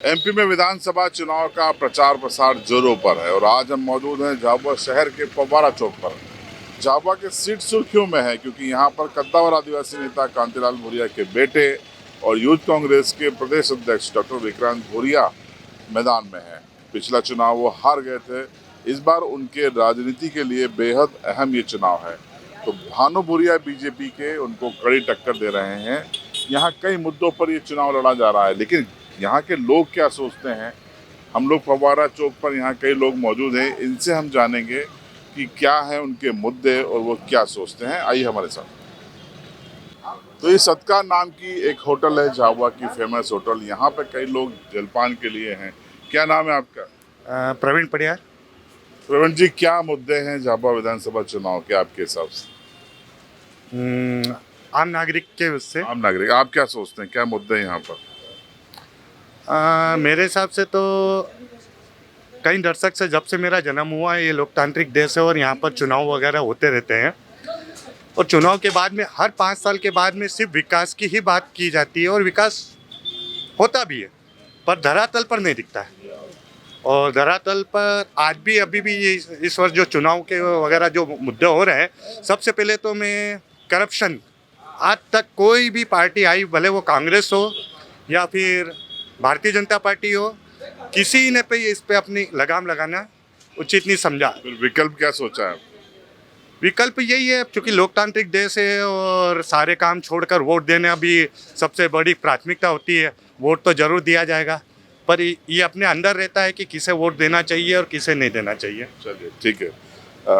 MP में विधानसभा चुनाव का प्रचार प्रसार जोरों पर है और आज हम मौजूद हैं झाबुआ शहर के फव्वारा चौक पर। झाबुआ की सीट सुर्खियों में है क्योंकि यहां पर कद्दावर आदिवासी नेता कांतिलाल भूरिया के बेटे और यूथ कांग्रेस के प्रदेश अध्यक्ष डॉक्टर विक्रांत भूरिया मैदान में है। पिछला चुनाव वो हार गए थे, इस बार उनके राजनीति के लिए बेहद अहम ये चुनाव है। तो भानु भूरिया बीजेपी के उनको कड़ी टक्कर दे रहे हैं। यहाँ कई मुद्दों पर ये चुनाव लड़ा जा रहा है, लेकिन यहाँ के लोग क्या सोचते हैं, हम लोग फव्वारा चौक पर यहाँ कई लोग मौजूद हैं, इनसे हम जानेंगे कि क्या है उनके मुद्दे और वो क्या सोचते हैं। आइए हमारे साथ। तो ये सत्कार नाम की एक होटल है, झाबुआ की फेमस होटल। यहाँ पे कई लोग जलपान के लिए हैं। क्या नाम है आपका? प्रवीण पडियार। प्रवीण जी, क्या मुद्दे हैं झाबुआ विधानसभा चुनाव के आपके हिसाब से? आम नागरिक के उससे आम नागरिक, आप क्या सोचते हैं, क्या मुद्दे हैं यहाँ पर? मेरे हिसाब से तो कई दशक से, जब से मेरा जन्म हुआ है, ये लोकतांत्रिक देश है और यहाँ पर चुनाव वगैरह होते रहते हैं। और चुनाव के बाद में हर 5 साल के बाद में सिर्फ विकास की ही बात की जाती है और विकास होता भी है, पर धरातल पर नहीं दिखता है। और धरातल पर आज भी अभी भी इस वर्ष जो चुनाव के वगैरह जो मुद्दे हो रहे हैं, सबसे पहले तो मैं करप्शन, आज तक कोई भी पार्टी आई, भले वो कांग्रेस हो या फिर भारतीय जनता पार्टी हो, किसी ने पे इस पे अपनी लगाम लगाना उचित नहीं समझा। फिर विकल्प क्या सोचा है? विकल्प यही है, क्योंकि लोकतांत्रिक देश है और सारे काम छोड़कर वोट देना भी सबसे बड़ी प्राथमिकता होती है। वोट तो जरूर दिया जाएगा, पर ये अपने अंदर रहता है कि किसे वोट देना चाहिए और किसे नहीं देना चाहिए। चलिए, ठीक है।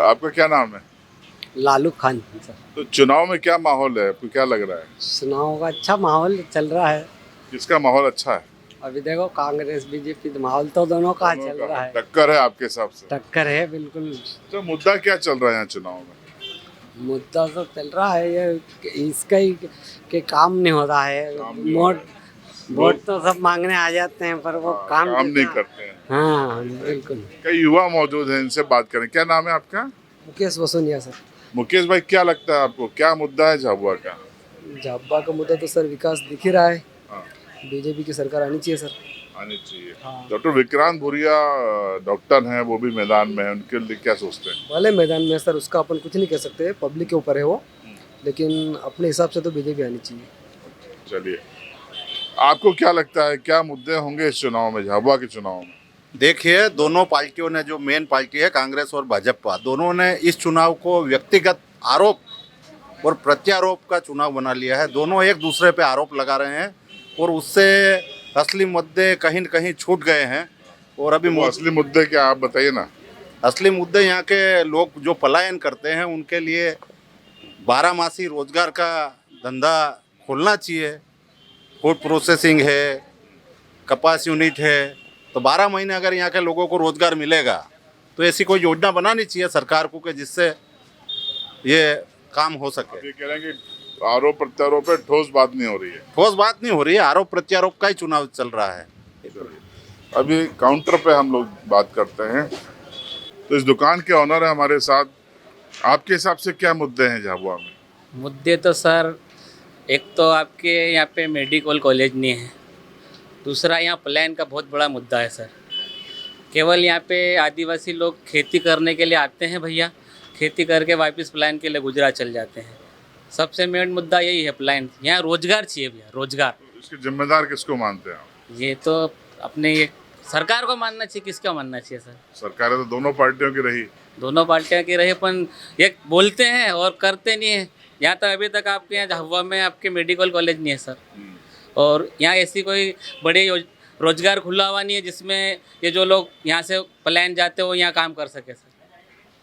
आपका क्या नाम है? लालू खान सर। तो चुनाव में क्या माहौल है, आपको क्या लग रहा है? चुनाव का अच्छा माहौल चल रहा है। किसका माहौल अच्छा है? अभी देखो, कांग्रेस बीजेपी, माहौल तो दोनों का चल रहा है। टक्कर है आपके हिसाब से? टक्कर है बिल्कुल। तो मुद्दा क्या चल रहा है यहाँ चुनाव में? मुद्दा तो चल रहा है ये, इसका ही के काम नहीं हो रहा है। वोट तो सब मांगने आ जाते हैं, पर वो काम नहीं करते हैं। हाँ बिल्कुल। कई युवा मौजूद हैं, इनसे बात करें। क्या नाम है आपका? मुकेश वसुनिया सर। मुकेश भाई, क्या लगता है आपको, क्या मुद्दा है झाबुआ का? झाबुआ का मुद्दा तो सर विकास दिख ही रहा है। हाँ। बीजेपी की सरकार आनी चाहिए सर। आनी चाहिए। हाँ। डॉक्टर विक्रांत भूरिया डॉक्टर हैं, वो भी मैदान में है, उनके लिए क्या सोचते हैं? भले मैदान में सर, उसका अपन कुछ नहीं कह सकते, पब्लिक के ऊपर है वो, लेकिन अपने हिसाब से तो बीजेपी आनी चाहिए। चलिए, आपको क्या लगता है, क्या मुद्दे होंगे इस चुनाव में, झाबुआ के चुनाव में? देखिए, दोनों पार्टियों ने, जो मेन पार्टी है कांग्रेस और भाजपा, दोनों ने इस चुनाव को व्यक्तिगत आरोप और प्रत्यारोप का चुनाव बना लिया है। दोनों एक दूसरे पे आरोप लगा रहे हैं और उससे असली मुद्दे कहीं न कहीं छूट गए हैं। और अभी वो असली मुद्दे क्या, आप बताइए ना। असली मुद्दे यहाँ के लोग जो पलायन करते हैं, उनके लिए 12 मासी रोजगार का धंधा खोलना चाहिए। फूड प्रोसेसिंग है, कपास यूनिट है, तो 12 महीने अगर यहाँ के लोगों को रोजगार मिलेगा तो ऐसी कोई योजना बनानी चाहिए सरकार को कि जिससे ये काम हो सके। ये कह रहे हैं कि आरोप प्रत्यारोप पे ठोस बात नहीं हो रही है। ठोस बात नहीं हो रही है, आरोप प्रत्यारोप का ही चुनाव चल रहा है। अभी काउंटर पे हम लोग बात करते हैं, तो इस दुकान के ऑनर है हमारे साथ। आपके हिसाब से क्या मुद्दे हैं झाबुआ में? मुद्दे तो सर, एक तो आपके यहाँ पे मेडिकल कॉलेज नहीं है, दूसरा यहाँ प्लान का बहुत बड़ा मुद्दा है सर। केवल यहाँ पे आदिवासी लोग खेती करने के लिए आते हैं भैया, खेती करके वापस प्लान के लिए गुजरात चल जाते हैं। सबसे मेन मुद्दा यही है, प्लान। यहाँ रोजगार चाहिए भैया, रोजगार। इसके जिम्मेदार किसको मानते हैं आप? ये तो अपने ये सरकार को मानना चाहिए। किसका मानना चाहिए सर? सरकारें तो दोनों पार्टियों की रही। दोनों पार्टियाँ की रहे, पर ये बोलते हैं और करते नहीं है। यहाँ तक अभी तक आपके यहाँ झाबुआ में आपके मेडिकल कॉलेज नहीं है सर, और यहाँ ऐसी कोई बड़ी रोजगार खुला हुआ नहीं है जिसमें ये जो लोग यहाँ से प्लान जाते हो यहाँ काम कर सके सर।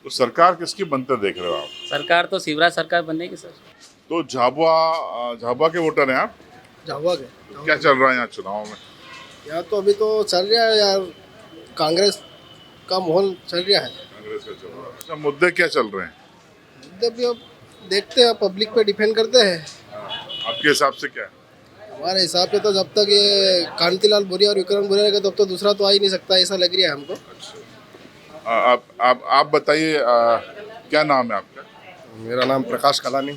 तो सरकार किसकी बनते देख रहे हो आप? सरकार तो शिवराज सरकार बनेगी सर। तो झाबुआ के वोटर हैं आप? झाबुआ के तो क्या चल रहा है यहाँ चुनाव में? यार, तो अभी तो चल रहा है यार, कांग्रेस का माहौल चल रहा है। कांग्रेस का चल रहा है। अच्छा, मुद्दे क्या चल रहे हैं? मुद्दे भी अब देखते हैं, पब्लिक पे डिपेंड करते हैं। आपके हिसाब से क्या है? हमारे हिसाब से तो जब तक ये कांतिलाल भूरिया और विक्रांत भूरिया रहेगा तब तो दूसरा तो आ ही नहीं सकता, ऐसा लग रहा है हमको। आप बताइए, क्या नाम है आपका? मेरा नाम प्रकाश कलानी।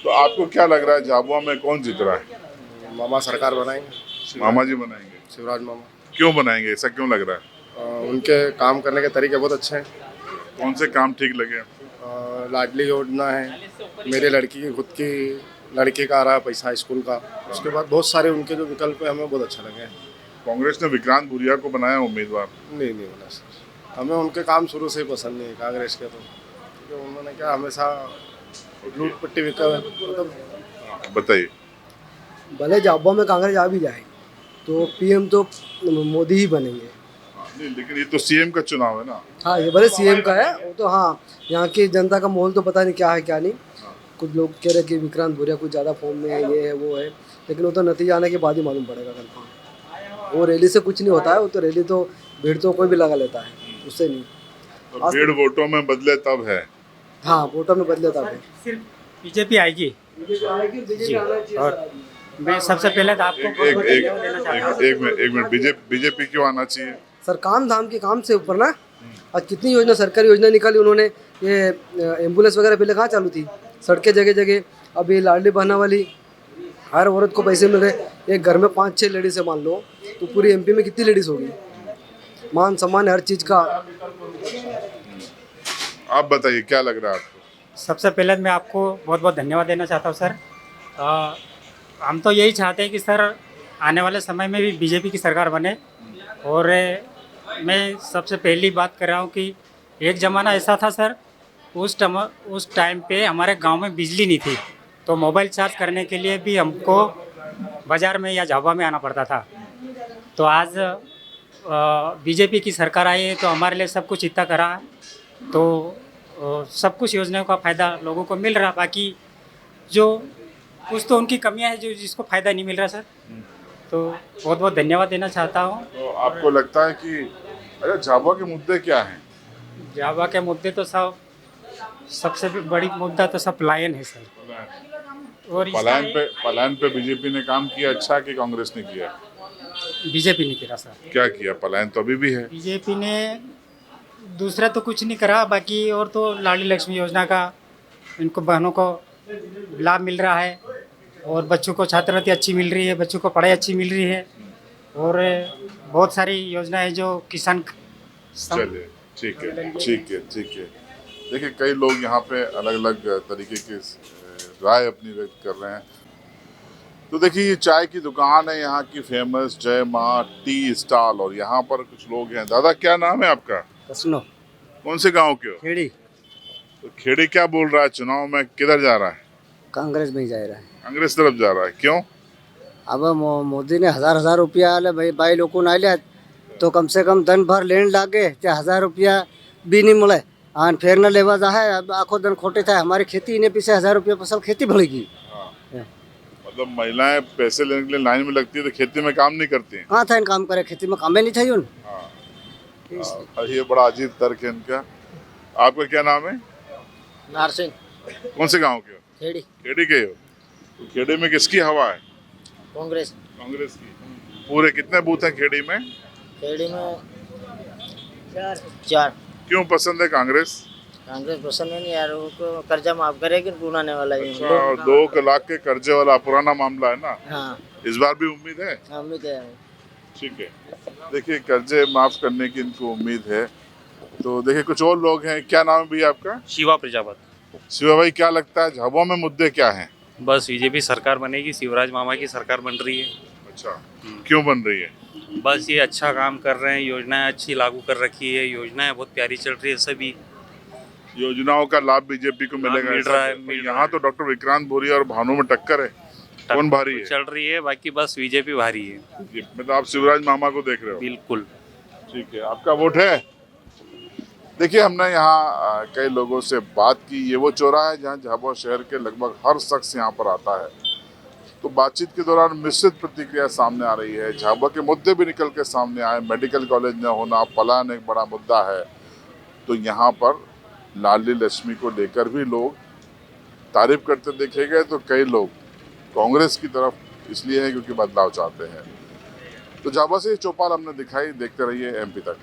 तो आपको क्या लग रहा है, झाबुआ में कौन जीत रहा है? मामा सरकार बनाएंगे। मामा जी बनाएंगे? शिवराज मामा। क्यों बनाएंगे, ऐसा क्यों लग रहा है? उनके काम करने के तरीके बहुत अच्छे हैं। कौन से काम ठीक लगे? लाडली योजना है, मेरी लड़की की खुद की लड़की का आ रहा है पैसा स्कूल का। उसके बाद बहुत सारे उनके जो विकल्प है हमें बहुत अच्छा लगे। कांग्रेस ने विक्रांत भूरिया को बनाया उम्मीदवार। नहीं बोला सर, हमें उनके काम शुरू से ही पसंद नहीं है कांग्रेस के। तो क्योंकि उन्होंने क्या हमेशा लूट पट्टी मतलब बताइए। भले झाबुआ में कांग्रेस आ भी जाए तो पीएम तो मोदी ही बनेंगे। नहीं, लेकिन ये तो सीएम का चुनाव है ना। हाँ, ये भले सीएम का है, वो तो हाँ, यहाँ की जनता का माहौल तो पता नहीं क्या है क्या नहीं। कुछ लोग कह रहे कि विक्रांत भूरिया कुछ ज़्यादा फॉर्म में है, ये है वो है, लेकिन वो तो नतीजा आने के बाद ही मालूम पड़ेगा कन्फर्म। वो रैली से कुछ नहीं होता है, वो तो रैली तो भीड़ तो कोई भी लगा लेता है, उससे नहीं। तो भीड़ वोटों में बदले तब है। हाँ, वोटों में बदले तब है। सिर्फ बीजेपी आएगी जी। और मैं सबसे पहले तो आपको एक मिनट बीजेपी क्यों आना चाहिए? सर काम धाम के काम से ऊपर ना, आज कितनी योजना सरकारी योजना निकाली उन्होंने। ये एम्बुलेंस वगैरह पहले कहाँ चालू थी, सड़कें जगह जगह। अब ये लाडली बहना वाली, हर औरत को पैसे मिल रहे। एक घर में 5-6 लेडीज है मान लो, तो पूरी एमपी में कितनी लेडीज होगी। मान सम्मान हर चीज़ का। आप बताइए क्या लग रहा है आपको? सबसे पहले मैं आपको बहुत बहुत धन्यवाद देना चाहता हूँ सर। हम तो यही चाहते हैं कि सर आने वाले समय में भी बीजेपी की सरकार बने। और मैं सबसे पहली बात कर रहा हूँ कि एक ज़माना ऐसा था सर, उस टाइम पे हमारे गांव में बिजली नहीं थी, तो मोबाइल चार्ज करने के लिए भी हमको बाज़ार में या झाबुआ में आना पड़ता था। तो आज बीजेपी की सरकार आई है तो हमारे लिए सब कुछ इतना करा, तो सब कुछ योजनाओं का फ़ायदा लोगों को मिल रहा। बाकी जो कुछ तो उनकी कमियां हैं जो जिसको फ़ायदा नहीं मिल रहा सर, तो बहुत बहुत धन्यवाद देना चाहता हूँ। तो आपको लगता है कि अरे झाबुआ के मुद्दे क्या हैं? झाबुआ के मुद्दे तो सबसे बड़ी मुद्दा तो सब पलायन है सर। और पलायन पे बीजेपी ने काम किया अच्छा कि कांग्रेस ने किया? बीजेपी ने किया सर। क्या किया? पलायन तो अभी भी है। बीजेपी ने दूसरा तो कुछ नहीं करा, बाकी और तो लाडली लक्ष्मी योजना का इनको बहनों को लाभ मिल रहा है, और बच्चों को छात्रवृत्ति अच्छी मिल रही है, बच्चों को पढ़ाई अच्छी मिल रही है, और बहुत सारी योजनाएं जो किसान। चलिए ठीक है। देखिए कई लोग यहाँ पे अलग अलग तरीके की राय अपनी व्यक्त कर रहे हैं। तो देखिए ये चाय की दुकान है यहाँ की फेमस, जय माँ टी स्टॉल, और यहाँ पर कुछ लोग हैं। दादा क्या नाम है आपका? कसनो कौन से गांव के हो? खेड़ी। तो खेड़ी क्या बोल रहा है चुनाव में, किधर जा रहा है? कांग्रेस में ही जा रहा है। कांग्रेस तरफ जा रहा है, क्यों? अब मोदी ने 1000 रुपया आले भाई लोगों ने आलिया, तो कम से कम दिन भर लेन लागे 1000 रुपया भी नहीं मिले। आन फेर न लेवा जा है, अब आखो दिन खोटे था। हमारी खेती इन्हें पीछे 1000 रुपया फसल खेती बढ़ेगी। मतलब महिलाएं पैसे लेने के लिए लाइन में लगती है तो खेती में काम नहीं करती हैं। कहाँ था इन काम करे, खेती में काम ही नहीं था उन। ये बड़ा अजीब तर्क है इनका। आपका क्या नाम है? नार सिंह। कौन से गांव के हो? खेड़ी। खेड़ी के हो? तो खेड़ी में किसकी हवा है? कांग्रेस। कांग्रेस की। पूरे कितने बूथ हैं खेड़ी में? खेड़ी में 4। क्यों पसंद है कांग्रेस? कांग्रेस पसंद नहीं यार, वो कर्जा माफ करेगी पुराने वाला। और 2 लाख के कर्जे वाला पुराना मामला है ना। हाँ, इस बार भी उम्मीद है? उम्मीद है। ठीक है, देखिए कर्जे माफ करने की इनको उम्मीद है। तो देखिए कुछ और लोग हैं। क्या नाम है भैया आपका? शिवा प्रजापत। शिवा भाई क्या लगता है झाबुआ में मुद्दे क्या हैं? बस बीजेपी सरकार बनेगी, शिवराज मामा की सरकार बन रही है। अच्छा, क्यों बन रही है? बस ये अच्छा काम कर रहे हैं, योजनाएं अच्छी लागू कर रखी है, योजनाएं बहुत प्यारी चल रही है। सभी योजनाओं का लाभ बीजेपी को मिलेगा, मिल रहा है। यहाँ तो डॉक्टर विक्रांत भूरिया और भानु में टक्कर है, कौन भारी है? चल रही है, बाकी बस बीजेपी भारी है। मतलब आप शिवराज मामा को देख रहे हो? बिल्कुल। ठीक है, आपका वोट है? देखिए हमने यहाँ कई लोगों से बात की। ये वो चौराहा है जहाँ झाबुआ शहर के लगभग हर शख्स यहाँ पर आता है। तो बातचीत के दौरान मिश्रित प्रतिक्रिया सामने आ रही है। झाबुआ के मुद्दे भी निकल के सामने आए। मेडिकल कॉलेज न होना, पलायन एक बड़ा मुद्दा है। तो यहाँ पर लाडली लक्ष्मी को लेकर भी लोग तारीफ करते देखे गए, तो कई लोग कांग्रेस की तरफ इसलिए है क्योंकि बदलाव चाहते हैं। तो झाबुआ से चौपाल हमने दिखाई। देखते रहिए MP तक।